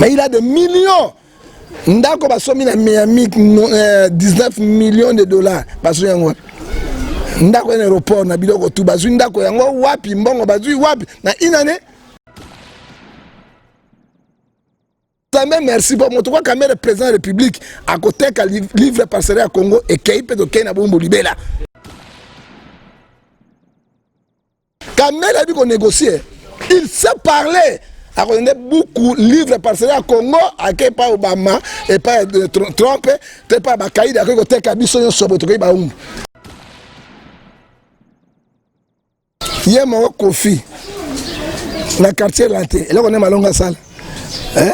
Mais il a des millions. Ndako basomi na Miami 19 millions de dollars. Baso yango. Ndako en aéroport na biloko tu baso ndako yango wapi mbongo baso wapi na inane. Ça même merci pour moi. Toi quand même le président de la République à côté qu'à livre parcellaire à Congo et qui peut de Kenya bombo libéla. Quand même a dit qu'on négociait, il sait parler. A donné beaucoup de livres parcellaires à Congo, à qui pas Obama et pas Trump, et pas Bakaïd, à côté qu'Abisson sur votre baoum. Il y a mon Kofi dans le quartier Lanté. Et là on est malonga salle. Hein?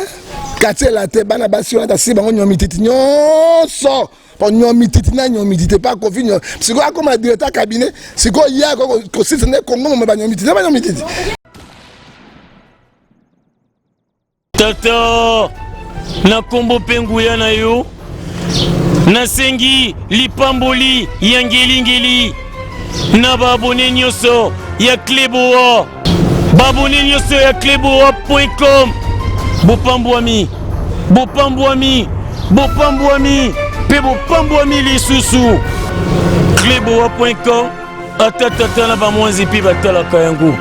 Quartier Lanté, bana basi on a si bango nyomititi nyonso. Pour nyomititi na nyomititi pas Kofi nyo. C'est quoi comme directeur cabinet? C'est quoi il y a ko si ce n'est Congo mais ba nyomititi. Tata na kombo penguya na yo na sengi lipamboli ya ngeli na babone nyoso ya Kleboa babone nyoso ya kleboa.com bopambwami pe bopambwami lisusu Kleboa.com atatata na bamwanzi pi batalaka yango.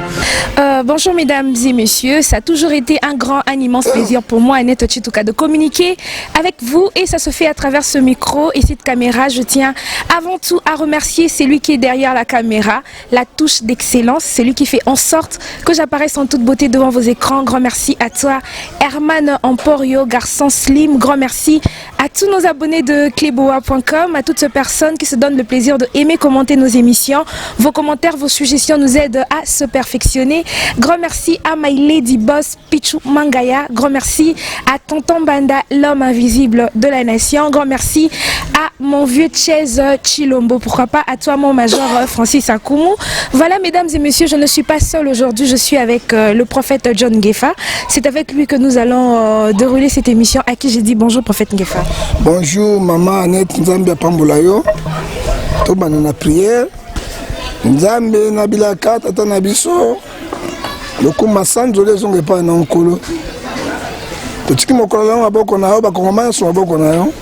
Bonjour mesdames et messieurs, ça a toujours été un grand, un immense plaisir pour moi, Annette Chituka, de communiquer avec vous et ça se fait à travers ce micro et cette caméra. Je tiens avant tout à remercier celui qui est derrière la caméra, la touche d'excellence, celui qui fait en sorte que j'apparaisse en toute beauté devant vos écrans. Grand merci à toi, Herman Emporio, garçon slim. Grand merci à tous nos abonnés de Kleboa.com, à toutes ces personnes qui se donnent le plaisir de aimer, commenter nos émissions. Vos commentaires, vos suggestions nous aident à se perfectionner. Grand merci à My Lady Boss Pichu Mangaya. Grand merci à Tonton Banda, l'homme invisible de la nation. Grand merci à mon vieux Chaise Chilombo. Pourquoi pas à toi, mon major Francis Akoumou. Voilà, mesdames et messieurs, je ne suis pas seule aujourd'hui. Je suis avec le prophète John Ngefa. C'est avec lui que nous allons dérouler cette émission. À qui j'ai dit bonjour, prophète Ngefa. Bonjour, maman Annette Nzambia Pambolayo. Tout le monde a prière. Nzambe Nabilaka, Tata Nabiso. Le coup Massanjo les ont pas en colo. Petit mokolo maboko na yo ba kongoma so maboko na yo.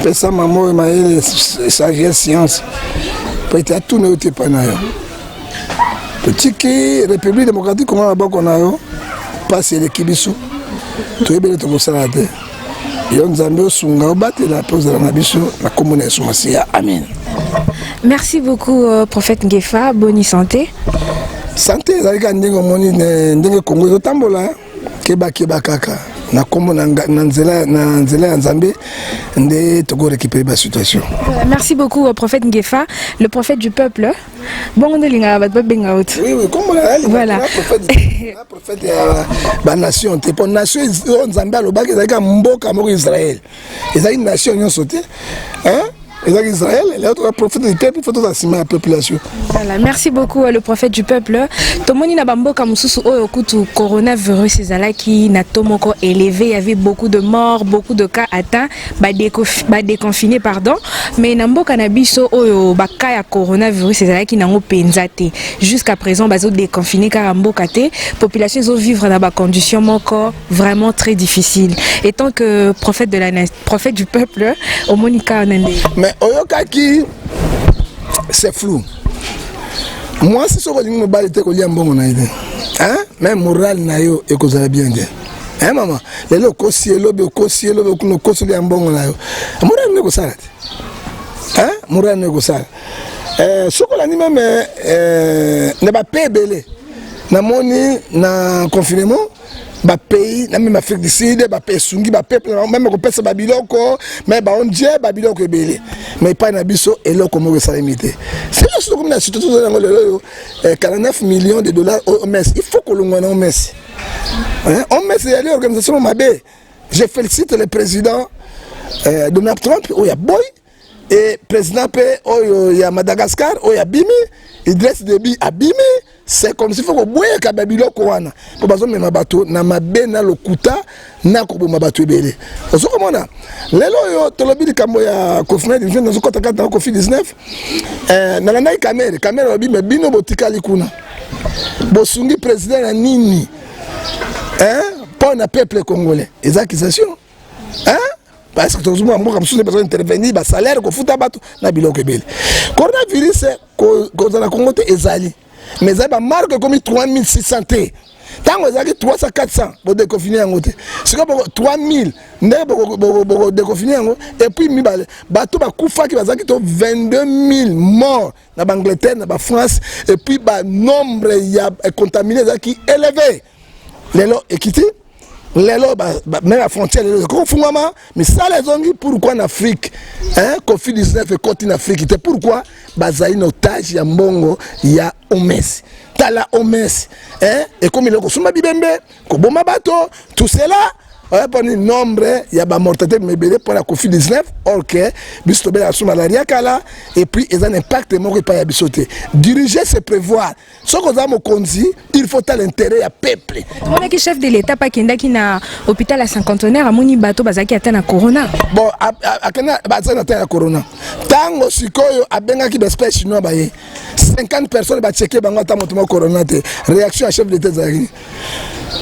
Pesa mamo maele sagesse science. Peut-être tout ne était pas na yo. Petit qui République démocratique comment maboko na yo. Passer le kibisu. To ebele to kosalate. Yo Nzambe sunga obate la pose la nabiso la commune somasia. Amen. Merci beaucoup prophète Ngefa, bonne santé. Santé zalika ndenge moni ndenge Congo zotambola keba kaka na kombo na nzela ya Nzambe nde toko récupérer la situation. Merci beaucoup prophète Ngefa, le prophète du peuple. Bon linga ba benga out. Oui comme voilà. Prophète ba nation te pour nation Nzambe alobaki zalika mboka moko Israël. Ezali nation nyonso te. Hein? Israël, les autres prophètes du peuple, il faut tout assumer la population. Voilà, merci beaucoup le prophète du peuple. Tomoni na bamboka mususu oyo kutu coronavirus ezalaki na tomoko élevé, il y avait beaucoup de morts, beaucoup de cas atteints, déconfinés pardon, mais na mboka na biso oyo baka ya coronavirus ezalaki nango penza te. Jusqu'à présent bazo déconfiné car mboka te, population zo vivre dans ba conditions moko vraiment très difficiles. Et tant que prophète du peuple, au monika nende. Mais oyokaki c'est flou. Moi si soko lingo balite ko lia mbongo na ide. Hein? Même moral na yo e ko za bien bien. Hein maman? Lelo ko sielo be ko kuno ko lia mbongo na yo. Moral ne ko sala. Hein? Moral ne ko sala. Soko la ni même ne ba pebele. Na moni na confinement ba pays na même Afrique du Sud ba pays sungi ba peuple même ko pesa ba biloko mais ba onje ba biloko ebele mais pas na biso eloko mo salimité c'est juste comme la situation de 49 millions de dollars au mes il faut que l'on en mes hein on met c'est l'organisation mabé. Je félicite le président Donald Trump oya boy et président P oyo ya Madagascar oya bimi Idriss Déby abimi. C'est comme si faut que boye ka babiloko wana po bazo mema bato na mabe na lokuta na ko boma bato ebele ozo komona lelo yo tolobi likambo ya confinement de nous kota kata Covid-19 na la nai kamera obi me bino botikali kuna bosungi président na nini hein pour le peuple congolais. Et ça, accusation. Hein? Parce que tout le monde a besoin d'intervenir, le salaire, le foot, le coronavirus, cause la Congo est allé. Mais ça a marqué comme 3600. Tant que vous avez 300, 400, vous déconfinez en côté. C'est comme 3000, vous déconfinez en côté. Et puis, bateau Koufa qui va 22 000 morts en Angleterre, en France. Et puis, le nombre de contaminés qui est élevé. Les lots équité. Même la frontière, mais ça les ont dit pourquoi en Afrique, hein, Covid-19 est côté en Afrique, c'est pourquoi Bazaï otage, il y a Mbongo, il y a Omes. Tala Omes, hein, et comme il y a Kosuma Bibembe, Koboma Bato, tout cela, pour le nombre, il y a la mortalité pour la Covid-19, or que, Bistobé la malaria kala, et puis il y a un impact qui pas y sauter. Diriger, c'est prévoir. Ce qu'on a conduit, il faut à l'intérêt à peuple. On est chef de l'État, pas qu'il y a un hôpital à cinquantenaire, à Moni Bato, Bazaki atteint la corona. Bon, à Kenya, Bazaki atteint la corona. Tant que Sikoyo a bien qui espèce chinois, 50 personnes vont checker le corona. Réaction à chef de l'État.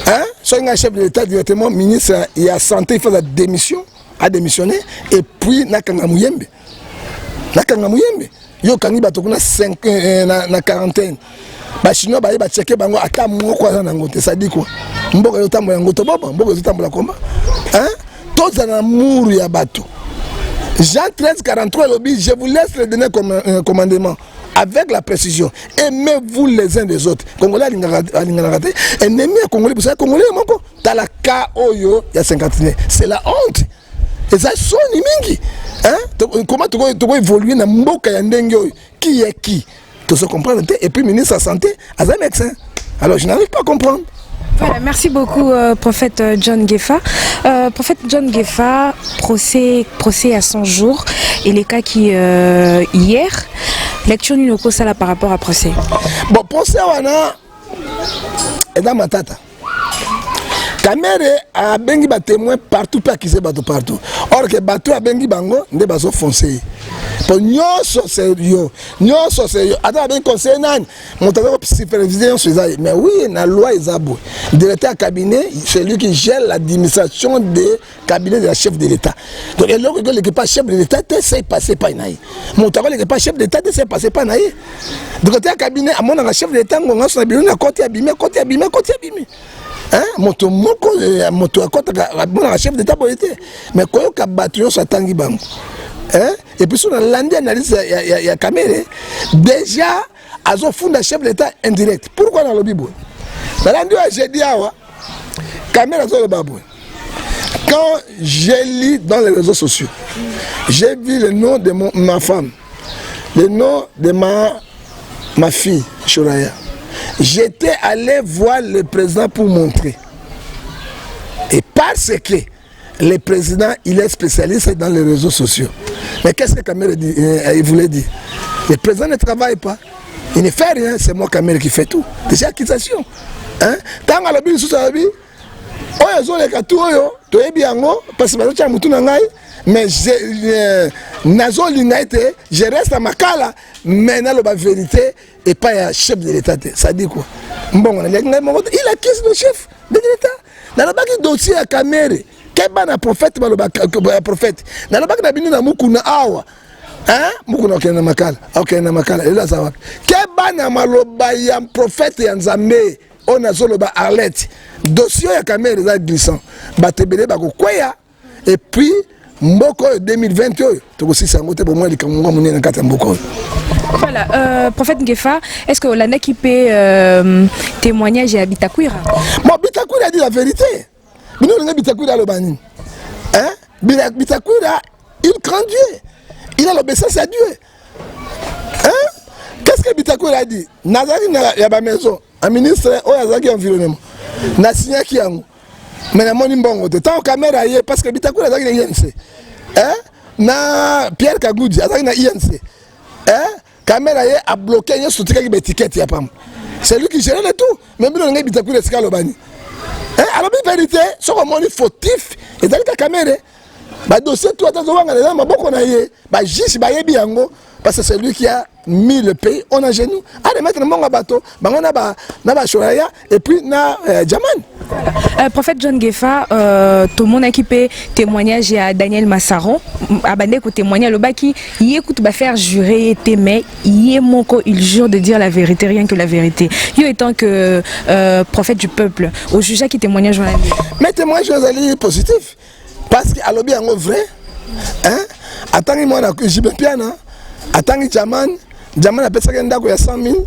Hein? Soit un chef de l'État directement, ministre, il y a santé, il faut la démission, a démissionné, et puis Nakanga Mouyembe. Nakanga Mouyembe. Yo kangi batokuna 5 na quarantaine. Ba chinois ba yeba checker bango ata moko za nangote, ça dit quoi? Mboka yo tambo yango to boba, mboka yo tambo la komba. Hein? Tous en amour ya bato. Jean 1343 lobby, je vous laisse le donner comme commandement. Avec la précision, aimez-vous les uns des autres. Congolais, ennemi Congolais, vous savez, Congolais, t'as la KOYO, il y a 50 ans. C'est la honte. Et ça sonne mingi. Hein? Comment tu vas évoluer dans Mboka Yandengo? Qui est qui? Tu se comprends? Et puis, ministre de la Santé, à un médecin. Alors, je n'arrive pas à comprendre. Voilà, merci beaucoup, prophète John Gefa. Prophète John Gefa, procès à 100 jours. Et les cas qui, hier, lecture nous ça par rapport à procès. Bon, procès, on a. Et dans ma tata. Kamere a bengi ba témoin partout, pas qui se bateau partout. Or que bateau a bengi bango, ne baso foncé. Pour nyonso c'est yo. Attends, ben conseil nan. Mon travail supervision sur ça. Mais oui, la loi est abou. Directeur cabinet, c'est lui qui gère l'administration des cabinets de la chef de l'État. Donc et là que le pas chef de l'État, c'est passé pas naï. Mon travail le pas chef de l'État, c'est passé pas naï. Directeur cabinet à mon chef de l'État, on a son bureau na côté abîmé. Hein? Moto à côté mon chef d'État politique. Mais quand on a battu sur tangi bango. Hein? Et puis sur la landé analyse il y a caméra déjà azo funda chef de l'État indirect. Pourquoi dans le bibo? La landé j'ai dit awa caméra sur le babou. Quand j'ai lu dans les réseaux sociaux, j'ai vu le nom de ma femme, le nom de ma fille Shoraya. J'étais allé voir le président pour montrer. Et parce que le président, il est spécialiste dans les réseaux sociaux. Mais qu'est-ce que Kamere dit, il voulait dire? Le président ne travaille pas. Il ne fait rien, c'est moi Kamere qui fait tout. Déjà, accusation. Hein? Tant que l'objet sous sa vie, parce que mais je reste à Makala, mais dans la vérité, et pas un chef de l'État. Ça dit quoi? Bon, il accuse le chef de l'État. Dans le dossier à Kamere, quel est le prophète? Dans le bac de Mukuna Awa. Hein? Mukuna Okena Makala. Okena Makala. Et là, ça va. Quel est le prophète Yanzambe? On a solo ba Arlette. Dossier à Kamere est glissant. Batebele bako kwaya. Et puis, Mboko 2021, tu aussi ça pour moi les Camerounais mon na kata Mboko. Voilà, prophète Gefa, est-ce que l'année qui peut témoignage à Bitakwira? Bon, Bitakwira dit la vérité. Mais nous, on a Bitakwira le bani. Hein? Bitakwira, il craint Dieu. Il a l'obéissance à Dieu. Hein? Qu'est-ce que Bitakwira a dit? Nazari na ya ba maison, un ministre au Yazaki environnement. Na signé qui yango. Mais na moni mbongo te tant caméra yé parce que Bitakwira Yazaki na INC. Hein? Na Pierre Kagoudi Yazaki na INC. Hein? Caméra yé a bloqué une soutien qui étiquette ya pam. C'est lui qui gère le tout. Même nous on a Bitakwira ska lo bani. Hein? Alors la vérité, ce qu'on moni fautif et dans la caméra ba dossier tout atazowanga na maboko na yé ba juge ba yebi yango parce que c'est lui qui a mis le pays on a genoux. Allez mettre mon bateau, ba on a ba Shoraya et puis na Jaman. Prophète John Gefa, tout le monde qui peut témoignage à Daniel Massaro, abandé ko témoigner le baki, il écoute va faire jurer témoin, il jure de dire la vérité, rien que la vérité. Il étant que prophète du peuple, au juge qui témoignage journaliste. Mais témoignage journaliste positif, parce qu'à l'objet en vrai, hein, attends moi na jibe piana, attends Jaman a payé ça qu'il y a 100 000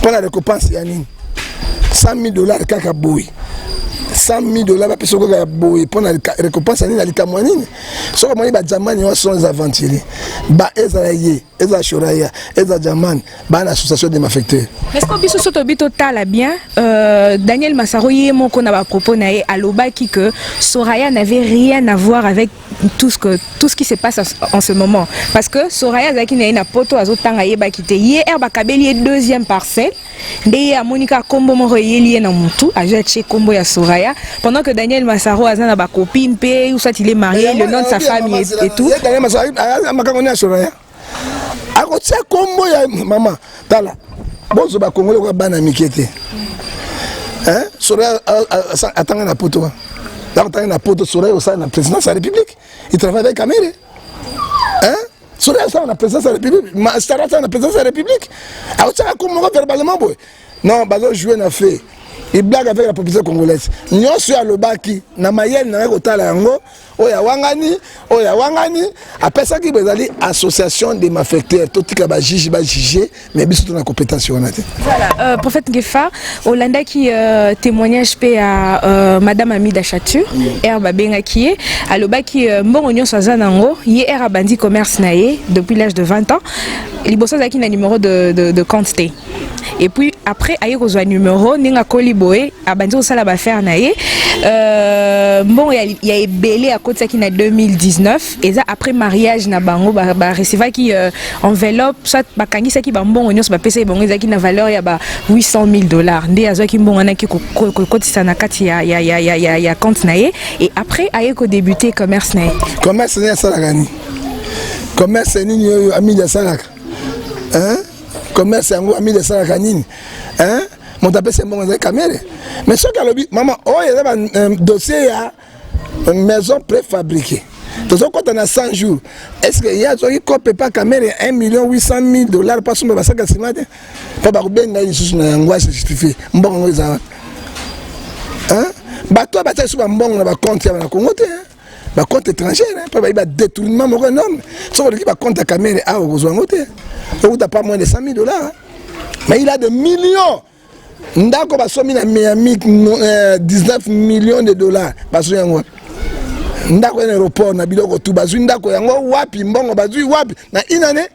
pour la récompense yanine. 100 000 $, kaka boy. 100 000 $, parce que boy pour la récompense yanine la likamwanine. So comme ba Jaman yo sont les aventuriers. Ba Ezaye, Eza Shoraya, Eza Jaman, ba l'association des malfaiteurs. Est-ce que biso soto bito tala bien Daniel Massaro yemo qu'on a propos naé à l'obaki que Soraya n'avait rien à voir avec tout ce qui se passe en ce moment parce que Soraya zaki na ina poto azotanga yeba kite ye herba kabeli deuxième parcelle ndeye Monica Kombo moko yeli na mutu ajache Kombo ya Soraya pendant que Daniel Massaro azana ba copine pe ou soit il est marié le nom de sa femme et tout Daniel Massaro makangoni ya Soraya akotia Kombo ya maman tala bozo ba Congolais ko bana mikete hein Soraya atanga na poto dans la poto Soraya au sein de la présidence de la République. Il travaille avec Kamere. Hein? Soraya au sein de la présidence de la République. Mastara au sein de la présidence de la République. Alors, tu as comment verbalement, boy. Non, Bazo jouer n'a fait. Il blague avec la population congolaise. Nous sommes le baki. Na mayel na rekota la yango. Oya wangani. Après ça, qui est l'association des malfaiteurs. Tout qui va juger, mais bien sûr, on a compétence. Voilà, prophète Gefa, Hollanda qui témoignage à Madame Amida Chatur, Herba Bengakie, à l'oba qui Mbongonyo Sazanango, yé Herba Bandi Commerce Naé, depuis l'âge de 20 ans. Il bosse avec un numéro de compte T. Et puis après, il y a un numéro, Ninga Koliboé, à Bandi Osalaba Fer Naé. Bon, il y a belé à côté qui en 2019 et ça après mariage na bango ba recevoir qui enveloppe soit ba kangi ça qui ba bon on ba pesa bango ça qui na valeur ya ba $800 000 ndé azo ki mbongo na ki ko kotisa na kati ya compte naé et après aye ko débuter commerce naé commerce naé ça la gani commerce ni ami de ça hein commerce yango ami de ça la nini hein mon tapé c'est bon avec caméra mais ce que maman oh il y a un dossier à une maison préfabriquée. Donc quand on a 100 jours, est-ce qu'il y a qui copie pas caméra $1 800 000 parce que ça casse mal pas ba bien na isusu na ngwa justifié mbongo za hein bato ba sur mbongo na ba compte na Congo te ba compte étranger pas ba détournement mo énorme so qui ba compte caméra a au ngote ou t'as pas moins de $100 000 mais il a de millions ndako ba somi na Miami 19 millions de dollars parce que yango ndako en aéroport na biloko tu bazui ndako yango wapi mbongo bazui wapi na inane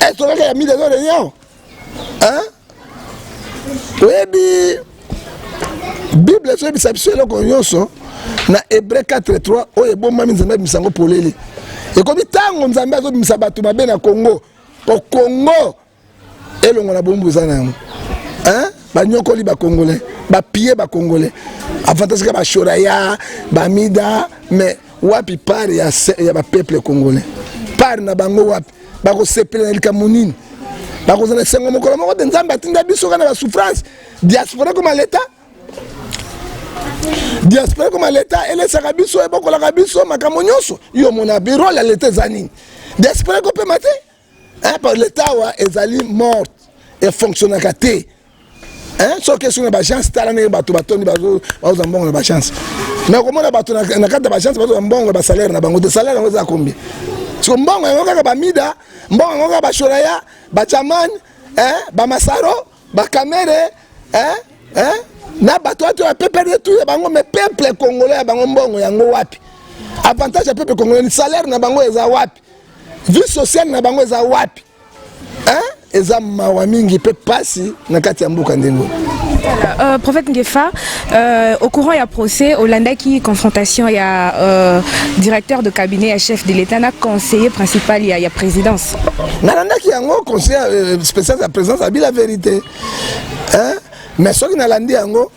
est-ce que ya 1000 $, hein webi bible so bisabiselo loko nyonso na Hébreux 4:3 oye bomba minzambe misango polele et comme tango nzambe azo misabatu mabe na Congo au Congo elongo na bombu zana yango hein ba nyokoli ba Congolais ba pied ba Congolais avantage ka ba Shoraya ba Mida mais wapi par ya ba peuple congolais par na bango wapi ba ko sepela na likamunini ba ko zana sengo mokolo moko de nzamba tinda biso kana ba souffrance diaspora comme l'état ele saka biso e bokola ka biso makamo nyonso yo mona biro la l'état zani diaspora ko pe maté hein par l'état wa ezali morte et fonctionne ka té hein so question na ba chance tala na bato batoni bazo mbongo na ba chance mais comment na bato na kata ba chance bazo mbongo ba salaire na bango de salaire ngo za combien so mbongo ngo ka ba Mida mbongo ngo ka ba Shoraya ba Chaman hein ba Masaro ba Kamere hein na bato atu a peuple tout bango mais peuple congolais bango mbongo yango wapi avantage ya peuple congolais salaire na bango eza wapi vie sociale na bango eza wapi hein eza mawa mingi pe pasi na kati ya mbuka ndengo. Prophète Ngefa, au courant il y a procès, Hollanda qui confrontation, il y a directeur de cabinet, chef de l'État, conseiller principal, il y a présidence. Nalanda qui a un conseiller spécial de la présidence, a dit la vérité. Hein? Mais ce qui n'a landi yango,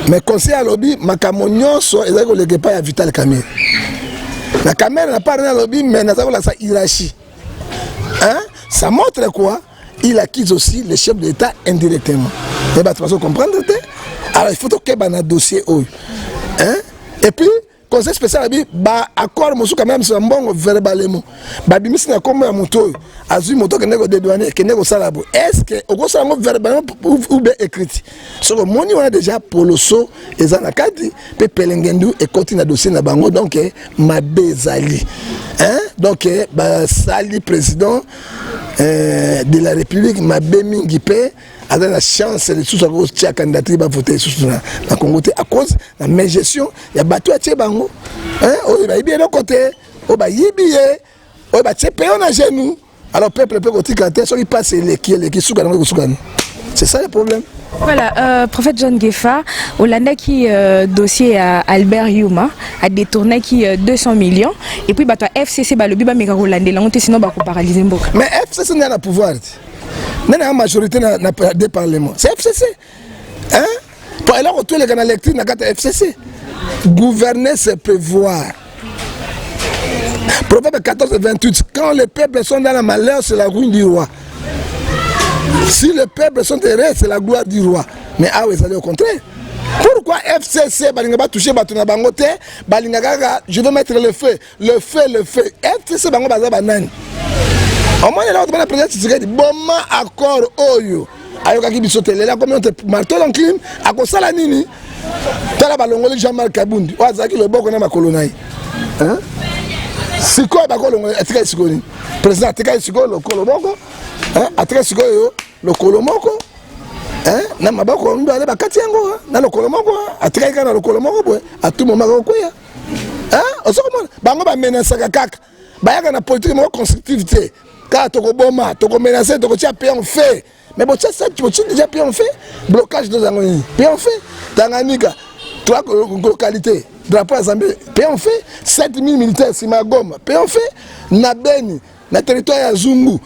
mais conseiller à lobby, makamonyo so ezali ko leke pa ya Vital Kamerhe. La Kamerhe n'a pas rien à lobby, mais n'a pas sa hiérarchie. Hein? Ça montre quoi? Il acquise aussi le chef de l'État indirectement. Et bah, tu vas comprendre, Alors il faut que un dossier hein. Et puis conseil spécial abi ba accord mosu quand même sur mbongo verbalement ba bimisi na kombo ya moto azui moto ke nego dédouaner ke nego salabo est-ce que au ça verbalement ou bien écrit sur le moni on a déjà poloso ezana kadi pe pelengendu et continue dossier na bango donc ma bezali hein donc ba sali président de la République ma bemingi pe a la chance de tout ça que candidature va voter sur la Congo à cause de la même gestion il y a battu à Tchebango hein on va y bien côté on va y bien on va payer on a genou alors peuple peut côté quand il passe les qui c'est ça le problème. Voilà, prophète John Gefa, Hollanda qui dossier à Albert Yuma a détourné qui 200 millions et puis bah toi FCC bah le biba méga hollandais là on te sinon bah qu'on paralyse un peu. Mais FCC n'a pas pouvoir. La majorité n'a pas de parlement. C'est FCC. Hein? Pour aller retourner les électriques dans la FCC. Gouverner, c'est prévoir. Proverbe 14 et 28. Quand les peuples sont dans la malheur, c'est la ruine du roi. Si les peuples sont heureux, c'est la gloire du roi. Mais ah oui, ça est au contraire. Pourquoi FCC va toucher Batuna Bangote, je vais mettre le feu. Le feu. FCC va banane. Au moins, il y a un président qui dit bon accord oyo. Ayoka qui bisote là comme on te marteau dans clim à cause la nini. Tala balongoli Jean-Marc Kabundi. Wazaki le boko na makolonai. Hein? Siko ba kolongo atika siko ni. Président atika siko le kolomoko. Hein? Atika siko yo le kolomoko. Hein? Na mabako ndo ale bakati yango na le kolomoko. Atika kana le kolomoko boy. A tout moment ko ya. Hein? Osoko bango ba menace kaka. Bayaka na politique mo constructivité. Car tu as menacé, tu as payé en fait. Mais bon, ça, tu as déjà payé en fait. Blocage de Zangoni, payé en fait. Tanganika, 3 localités. Drapeau à Zambie, payé en fait. 7000 militaires, Simagoma, payé en fait. Nabeni, dans le territoire de Zungu,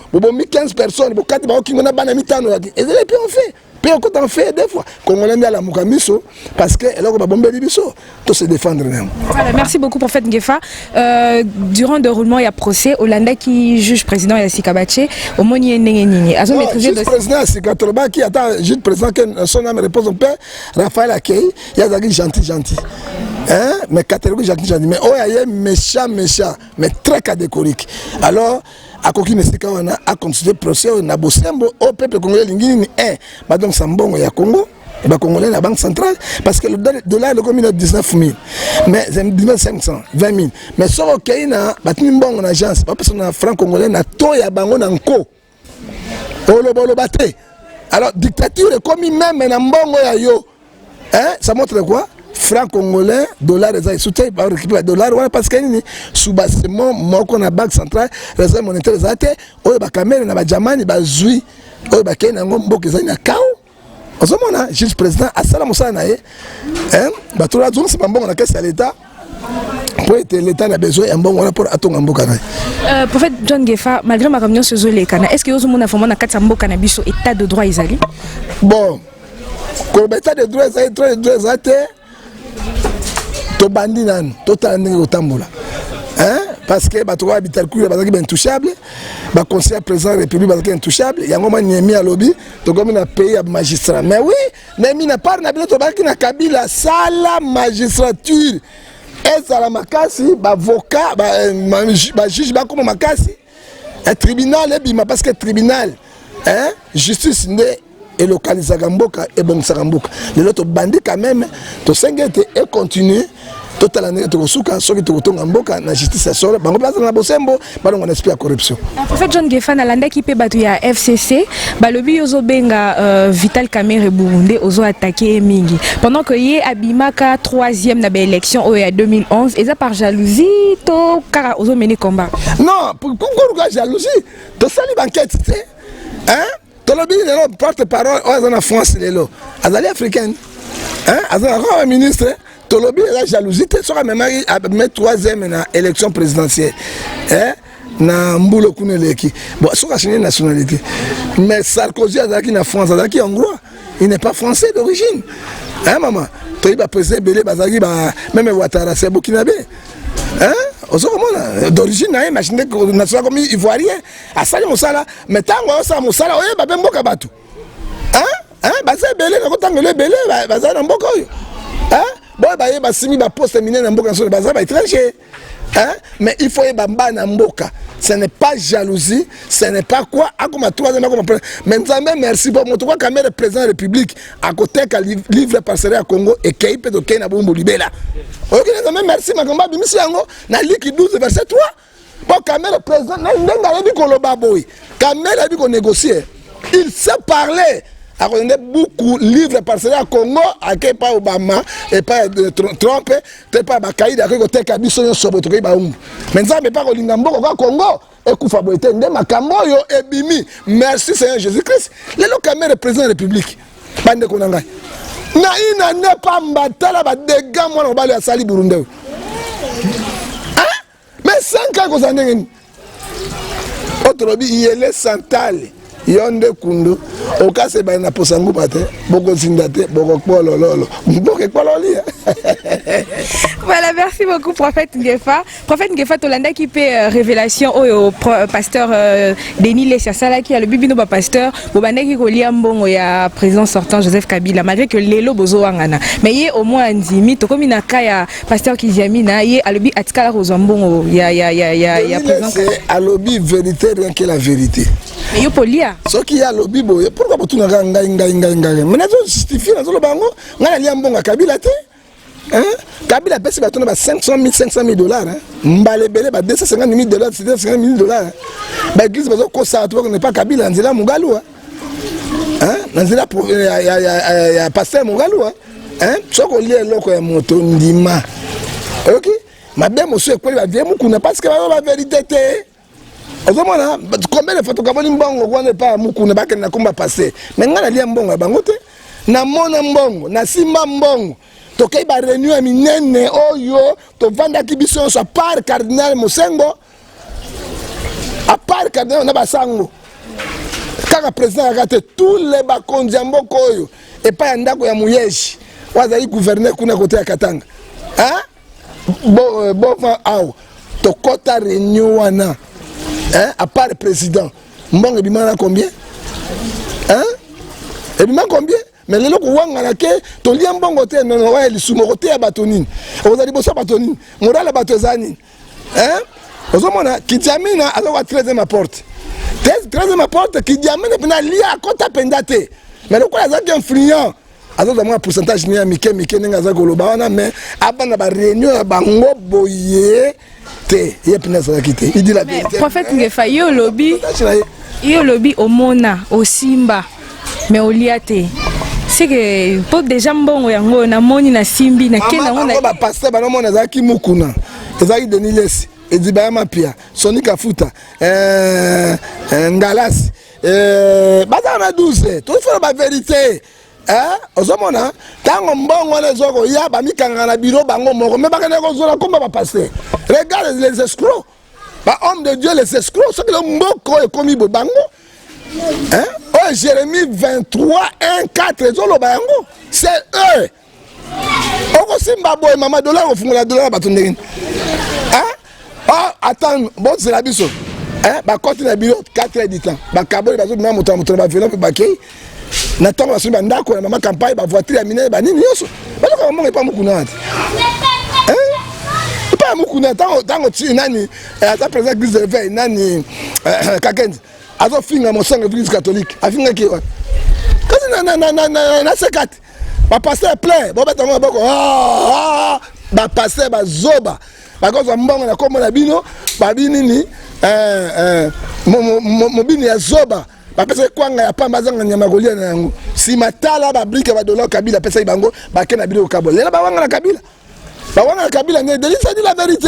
15 personnes, 4 personnes qui ont banani tano. Et ils ont payé en fait. Payé en fait des fois. Congolais à la Mukamiso, parce que là, on va bomber les bisous. Tout se défendre. Voilà, merci beaucoup, prophète Ngefa. Durant le déroulement, il y a procès. Hollanda qui juge président Yassika Baché. Au Moni Nengenini. Le président Yassika Baché qui attend juge président que son âme repose au père. Raphaël Akei, il y a des gentil. Hein? Mais catégorie gentil. Mais oh, il y a méchant, mais très catégorique. Alors, à Koki Nesika, on a continué le procès. On a bossé au peuple congolais. Donc, Sambongo, il y a Congo. Et bien, Congolais, la Banque centrale, parce que le dollar est comme 19 000, mais 19 500, 20 000. Mais sur le Kenya, il y a une agence, pas parce qu'on a un franc congolais, il y a tout, il y a un co. Alors, dictature est comme même un bongo ya yo. Hein? Ça montre quoi? Franc congolais, dollar, ils soutiennent, ils récupèrent le dollar, parce que sous bassement, moi, qu'on a Banque centrale, réserve monétaire, ils ont des caméras, ils ont des jamani, ils ont des zouis, ils ont des Kenya, ils ont des kao. Ozomona juge président asala musala na ye batola zongo c'est mbongo na caisse à l'état pour être l'état a besoin un bon rapport à ton mboka na prophète John Gefa malgré ma réunion ce jour les kana est-ce que ozomona famo na kati mboka na biso état de droit izali bon ko état de droit ezali trop de droit zate to bandi nan to tandinga otambola hein parce que bato wa habitat kuya bazaki ben intouchable ba conseiller président de la République bazaki intouchable yango ma niemi à lobby to comme na pays à magistrat mais oui nemi na par na bilo to bazaki na Kabila sala magistrature et sala makasi ba avocat ba juge ba comme makasi un tribunal et bima parce que tribunal hein justice ne et localiser Gamboka et bon Sagamboka les autres bandits quand même to sengete et continuer total année to suka soki to tonga mboka na justice solo bango place na bosembo balongo na esprit ya corruption. Prophète John Gefa na landa ki pe batu ya FCC balobi yozo benga Vital Kamerhe Burundi ozo attaquer mingi pendant que yé abimaka 3e na ba élection au 2011 et ça par jalousie to kara ozo mener combat. Non, pourquoi jalousie? To sali banquette, hein? Tolobi le porte-parole en France lelo. Azali africaine. Hein? Azali ministre Tolobi la jalousie sera même à mettre 3e na élection présidentielle. Hein? Na Mbulo Kuneleki. Bon, sur la nationalité. Mais Sarkozy azaki na France, azaki hongrois. Il n'est pas français d'origine. Hein maman? Toi ba président Belé bazaki ba même Ouattara c'est burkinabé. Hein? D'origine nationale comme ivoirien. À Sali Moussala, mais tant que ça Moussala, oye ba bemboka batu. Hein? hein baza belé na kotangelo belé baza na mboka oyo hein boy baye basimi ba poste mine na mboka so baza ba étranger hein mais il faut bamba na mboka. Ce n'est pas jalousie, ce n'est pas quoi. Mais merci pour mon tour quand même le président de la République à côté qu'à livre parcellaire à Congo et qui peut toquer na bombo libéla. Ok, merci ma combat bimisi yango na liki 12 verset 3. Bon quand même le président n'a dit qu'on le baboy. Quand même a dit qu'on négocier. Il sait parler. A donné beaucoup de livres parcellaires à Congo, à qui pas Obama, et pas Trump, et pas Bakaïda, à qui côté Kabisson sobre tout Baoum. Maintenant, mais pas au Lingambo, au Congo, et Koufaboïté, Makambo, et Bimi. Merci Seigneur Jésus-Christ. Les locaux le président de la République. Bande Konanga. Naïna n'est pas mbatala, des gars, moi, on va aller à Sali Burundi. Hein? Mais 5 ans qu'on s'en est. Autre lobby, il est santal. Yonde kundu okase ba na posangu pate boko sindate boko kolololo boko kololi. Voilà, merci beaucoup prophète Ngefa. Prophète Ngefa Tolanda qui fait révélation au pasteur Denis Lessia Sala qui a le bibino ba pasteur bobanda ki ko lia mbongo ya président sortant Joseph Kabila malgré que lelo bozo wangana mais yé au moins ndimi to komi na kaya pasteur Kijamina yé alobi atikala ko mbongo ya président c'est alobi vérité rien que la vérité. Mais yo polia ce qui a lobby boy pourquoi pas tout na ngai mais na justifier na zo bango ngana lia mbongo Kabila te hein Kabila pèse ba tona ba 500 000 dollars hein mbale belé ba 250 000 dollars 250 000 dollars ba église ba zo ko sa to ne pas Kabila nzela mugalu hein nzela pour ya pasteur mugalu hein soko lie loko ya moto ndima OK madame monsieur ko ba vie mukuna parce que ba vérité te. Ozomona combien de photos kaboni mbongo kwa ne pas mukuna bake na komba passer mais ngana lia mbongo bango te na mona mbongo na simba mbongo to kay ba reunion minene oyo to vanda kibiso so par cardinal Mosengo à part cardinal na basango kaka président akate tous les bakonzi mboko oyo et pas ndako ya muyeshi wazali gouverner kuna côté ya Katanga hein bon aw to kota reunion wana. Hein? À part le président, mbongo bimana combien? Hein? Et bimana combien? Mais les locaux wangana ke to lia mbongo te non ouais li sumokote ya batonine. Ozali bosa batonine, morala batozani. Hein? Ozomona Kijamina azowa 13e porte. 13e porte Kijamina pena lia kota pendate. Mais le quoi azaki influent. Azoza moi pourcentage ni mike ninga za koloba wana mais abana ba réunion ya bango boye. Il dit la vérité. Prophète Ngefa yo lobby au mona au simba mais au liate c'est que pour déjà mbongo yango na moni na simbi na kena on ba passer ba no mona zaki mukuna ezaki Denis Lessia ediba mapia Sonika Futa Ngalas baza na 12 tout faut la vérité. Hein? Ozomona tango mbongo les zoko ya ba mikanga na biro bango moko mais bakane ko zola komba ba passer. Regarde les escrocs. Bah homme de Dieu les escrocs ce que le mboko est commis bango. Hein? Oh Jérémie 23 1 4 zolo bango. C'est eux. Oko simba boy mama dollar au fungula dollar batundengin. Hein? Oh attends bon c'est la biso. Hein? Ba côté na biro 4 heures du temps. Ba kaboli bazo na moto ba violon pe bakei. Natanga basumba ndako na mama campagne ba voiture ya minene ba nini yoso baloko mongo pa mukuna ati pa mukuna tango ti nani ata président église de veille nani kakendi azo finga mo sangue église catholique afinga ki wa kasi na sekati ba pasteur plein bo betango boko ba pasteur ba zoba ba kozo mbongo na komo na bino ba binini mo bini ya zoba. Parce que quand il y a pas mazanga nyama kolia na yango si matala ba brique ba dollar Kabila pesa ibango ba kena bino kabolo là ba wanga na Kabila ne Denis a dit la vérité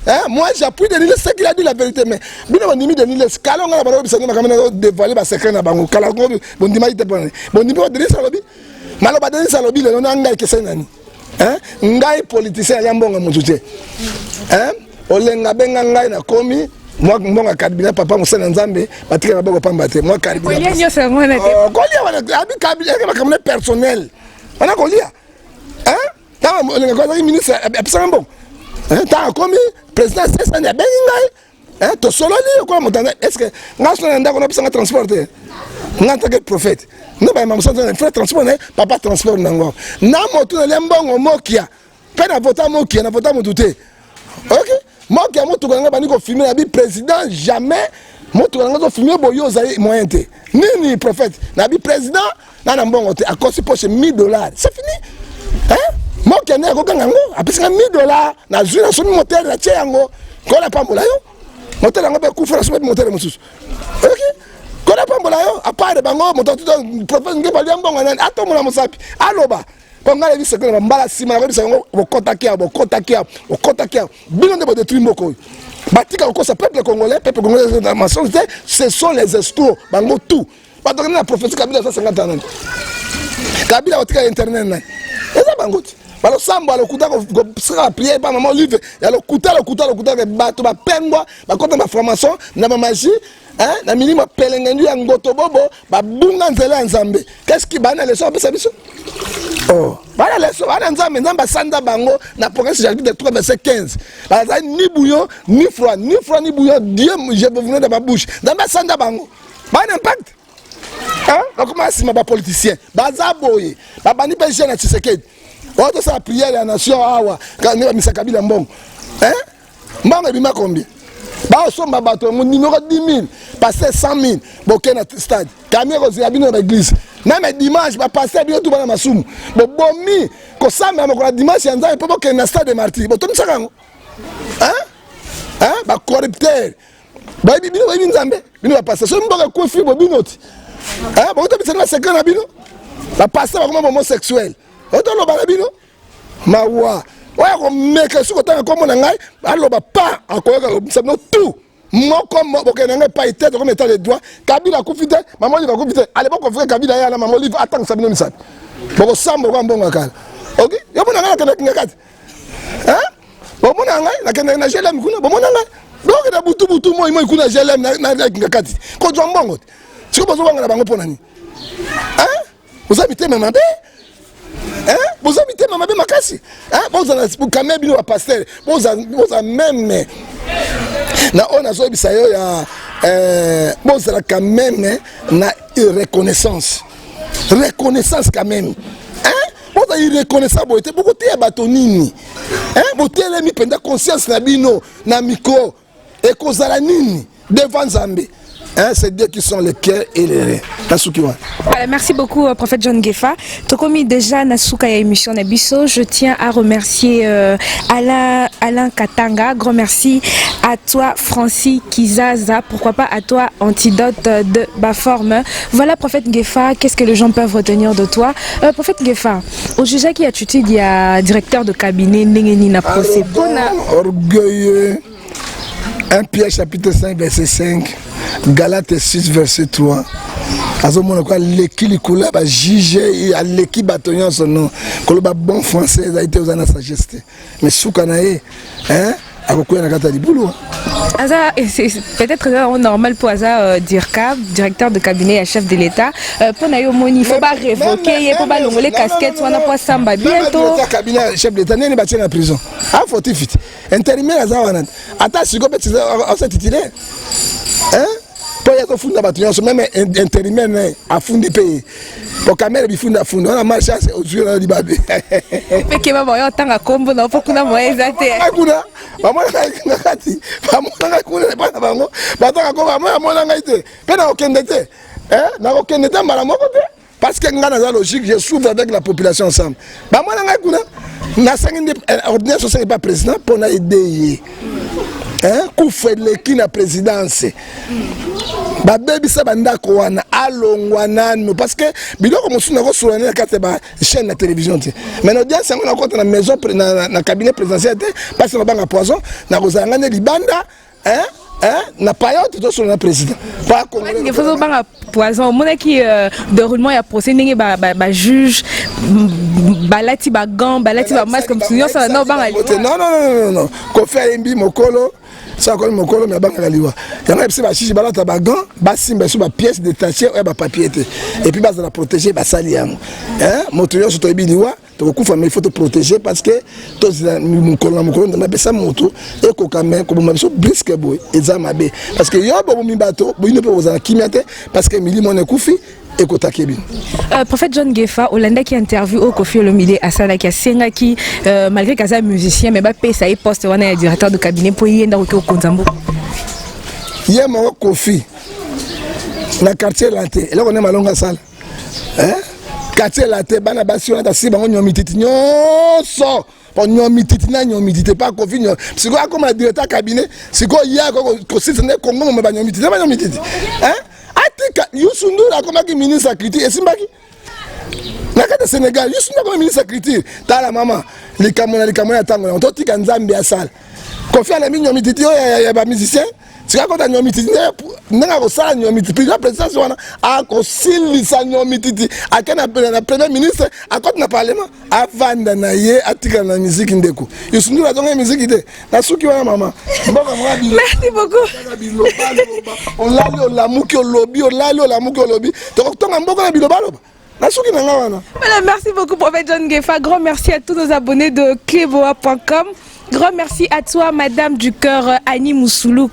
hein moi j'appuie Denis ce qu'il a dit la vérité mais bino bandimi Denis kalonga na ba bisanga kamena dévoiler ba secret na bango kala ngo bondima ite bon bondima Denis alobi malo ba Denis alobi le nona ngai kese nani hein ngai politicien ya mbonga mutute hein olenga benga ngai na komi moi mbonga Kabila papa musana nzambe batika na boko pamba te moi Kabila kolia nyosa ngona te kolia wana abi Kabila comme personnel wana kolia hein ta olenga ko ministre apesa mbongo hein ta comme président c'est ya benga hein to solo li ko mutanda est-ce que ngasona ndako na pesa transporter en tant que prophète. Nous, frère transport, papa transport. Nango. Na moto na lembongo mokia. Pe na vota mokia, na vota motuté. Ok? Mokia moto kanga bani ko filmer na président jamais. Moto kanga ko filmer boyo za moyen té. Ni prophète, na bi président na mbongo té à cause poche $1000. C'est fini. Hein? Mokia ne ko kanga ngo, après $1000 na zui na son moteur na tie yango. Ko la pambola yo. Moteur yango be kufra so be moteur mususu. Ok? Kona pambola yo apare bango moto prophète ngeba liambongo nani atomona mosapi aloba pangala bi sekela mbala sima na bisa ngo bokotakia bino de détruire mboko batika ko sa peuple congolais dans ma société ce sont les escrocs bango tout ba donner la prophétie Kabila 150 ans Kabila otika internet na eza bango balo sambo alokuta ko sera prier ba maman livre ya lokuta ke bato ba pengwa ba kota ba formation na ba magie. Hein? Na minima pelengendu ya ngoto bobo ba bunga nzela nzambe. Qu'est-ce qui bana leso apesa biso? Oh, bana leso bana nzambe nzamba sanda bango na Apocalypse chapitre 3 verset 15. Baza ni bouillon, ni froid ni bouillon, Dieu je peux venir dans ma bouche. Nzamba sanda bango. Bana impact. Hein? Donc comment si ma politicien, baza boye, ba bani pe jeune Tshisekedi. Oto sa prière ya nation awa, quand ni Misa Kabila mbongo. Hein? Mbongo bima combien? Bah somba bateau mon numéro 10 000 passer 100 000 boké na stade caméra aux habitants de l'église même dimanche va passer bien tout dans masumu bo bomi ko samba mo ko dimanche yanza po boké na stade de martyr bo to msakango ba corrupteur ba bino nzambe bino va passer so mboka ko fi bo binoti bo to bisana secret na bino ba passer ba comme homosexuel bo to lo ba bino mawa ouais comme mec ce que t'as comme on a alors bah pas encore ça non tout moi comme ok n'a pas été comme état de droit Kabila confité maman il va confité allez bon confrère Kabila ya la maman livre attends ça bino misat bon sambo kwa mbonga kala ok yo mona ngala kana ngakati hein bon mona ngala na kana na jelem kuna bon mona ngala donc na butu moi kuna jelem na ngakati ko jambongo siko bozo wanga na bango pona ni hein vous habitez même bé. Hein? Vous habitez Mamabé Makasi. Hein? Vous avez quand même bien pasteur. Vous avez même. Na on a joué ça ya. Vous avez quand même na reconnaissance. Reconnaissance quand même. Hein? Vous avez reconnaissance beaucoup de batonini. Hein? Vous avez mis pendant conscience na bino na micro et kozala nini devant Zambé. Hein, c'est Dieu qui sont les cœurs et les reins. Merci beaucoup, prophète John Ngefa. Tokomi déjà Nasuka ya émission Nabiso. Je tiens à remercier Alain Katanga. Grand merci à toi, Francis Kizaza. Pourquoi pas à toi, Antidote de Baforme. Voilà, prophète Ngefa. Qu'est-ce que les gens peuvent retenir de toi? Prophète Ngefa, au juge qui a tué, il y a directeur de cabinet Nengeni na procès. Orgueilleux. 1 Pierre chapitre 5 verset 5, Galates 6 verset 3. Azomona quoi l'équipe là ba juger à l'équipe bataillon son nom. Koloba bon français a été aux sagesse. Mais soukanae hein akokuya na kata libulu. Aza c'est peut-être normal pour Aza Dirkab, directeur de cabinet et chef de l'État. Pour na yo moni faut pas révoquer, faut pas longoler casquette soit na pas samba bientôt. Cabinet chef de l'État n'est pas en prison. Ah faut vite. Intérimaire Aza wana. Ata siko peut être titulaire. Hein? Pour y avoir funda batuyon même intérimaire a fundi pays. Pour caméra bifunda funda on a marché aux yeux là libabé. Mais que maman yo tanga kombo na faut kuna moyen exacté. Akuna. Maman ngakati. Maman ngakuna pas na bango. Bataka ko maman ngaite. Pena okendete. Hein? Na okendete mala moko te. Parce que ngana za logique je souffre avec la population ensemble. Maman ngakuna. Na sanginde ordinaire social pas président pour na aider. Hein? Koufele qui na présidence. Babebi sa bandako wana alongwanano parce que biloko musuna ko sur na kate ba chaîne de télévision te mais l'audience on a compte na maison na cabinet présidentiel parce que banga poison na kozanga ne libanda na payote to sur le président pas congolais il faut banga poison mon qui déroulement ya procès ndenge ba juge balati ba gant balati ba masque comme sinon ça non banga non ko faire mbi mokolo ça comme mon colo mais banga liwa yanga epsi ba chichi balata ba gant ba simba sur ba pièce détachée ou ba papier et puis ba za protéger ba sali yango hein moto yo so to biliwa tokokufa mais il faut te protéger parce que tozila mukolo na pesa moto et kokame ko bomba biso brisque boy eza mabe parce que yo bomi bato boyine pe ozala kimia te parce que milimo ne kufi et kotakebi. Prophète John Ngefa Olanda qui interview au Kofi Olomide Asala qui a senga qui malgré kaza musicien mais ba pesa et poste wana directeur de cabinet pour yenda ko konzambo. Yé mo Kofi na quartier laté là on est malonga sala. Hein? Quartier laté bana basi on a si bango nyomititi nyonso. Pour nyomititi na nyomititi pas Kofi nyo. Siko comme directeur cabinet, siko ya ko sisene Congo mo ba nyomititi ba nyomititi. Hein? Atika Youssou Ndour a comme ministre critique et simbaki. Na kata Sénégal Youssou Ndour comme ministre critique. Tala mama likamona tango on totika Nzambe ya sala. Kofi ala mi nyomititi ya ba musicien. Si quand on nyomititi n'a ko sala nyomititi la présidence wana a ko silisa nyomititi akena na premier ministre akoti na parlement avanda na ye atika na musique ndeko Youssou la donga musique ide na suki wana mama mboka mwabi. Merci beaucoup. On lali la muki olobi on lali la muki olobi to tonga mboka na biloba loba. Voilà, merci beaucoup, prophète John Ngefa. Grand merci à tous nos abonnés de cleboa.com. Grand merci à toi, Madame du cœur Annie Moussoulou.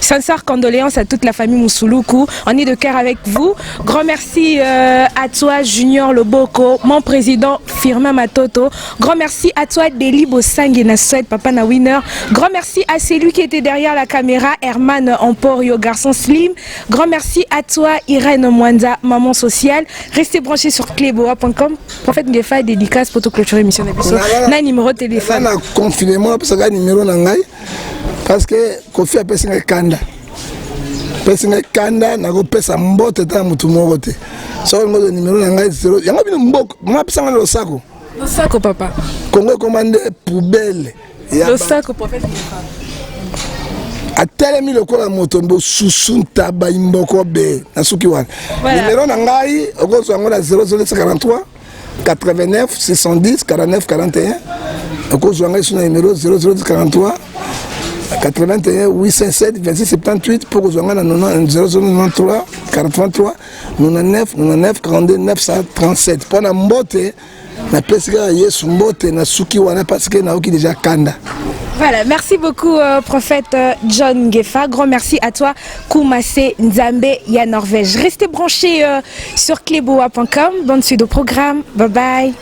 Sincère condoléances à toute la famille Moussoulou. On est de cœur avec vous. Grand merci à toi, Junior Loboko, mon président Firmin Matoto. Grand merci à toi, Deli Bossang Naswed, Papa na Winner. Grand merci à celui qui était derrière la caméra, Herman Emporio, garçon slim. Grand merci à toi, Irène Mwanza, maman sociale. Restez branchés sur cleboa.com. Prophète Ngefa, dédicace pour tout clôturer l'émission. Na numéro de téléphone. Parce que numéro nangai parce que Kofi a pesa kanda na ko pesa mbote ta mutu moko te so ngo numéro nangai 0 yango bino mboko mwa pesa ngalo sako papa Congo commande poubelle le sac prophète a telemi le kola moto mbo susunta ba imboko be na suki wana numéro nangai okozo ngo la 0043 89 610 49 41 cause sur le numéro 0043 81 807 26 78 pour que 0093 43 99 99 42 937 pour la mbote na pesika yesu mbote na suki wana parce que na oki déjà kanda. Voilà, merci beaucoup prophète John Ngefa. Grand merci à toi Koumassé Nzambe ya Norvège. Restez branchés sur cleboa.com. Bonne suite au programme. Bye bye.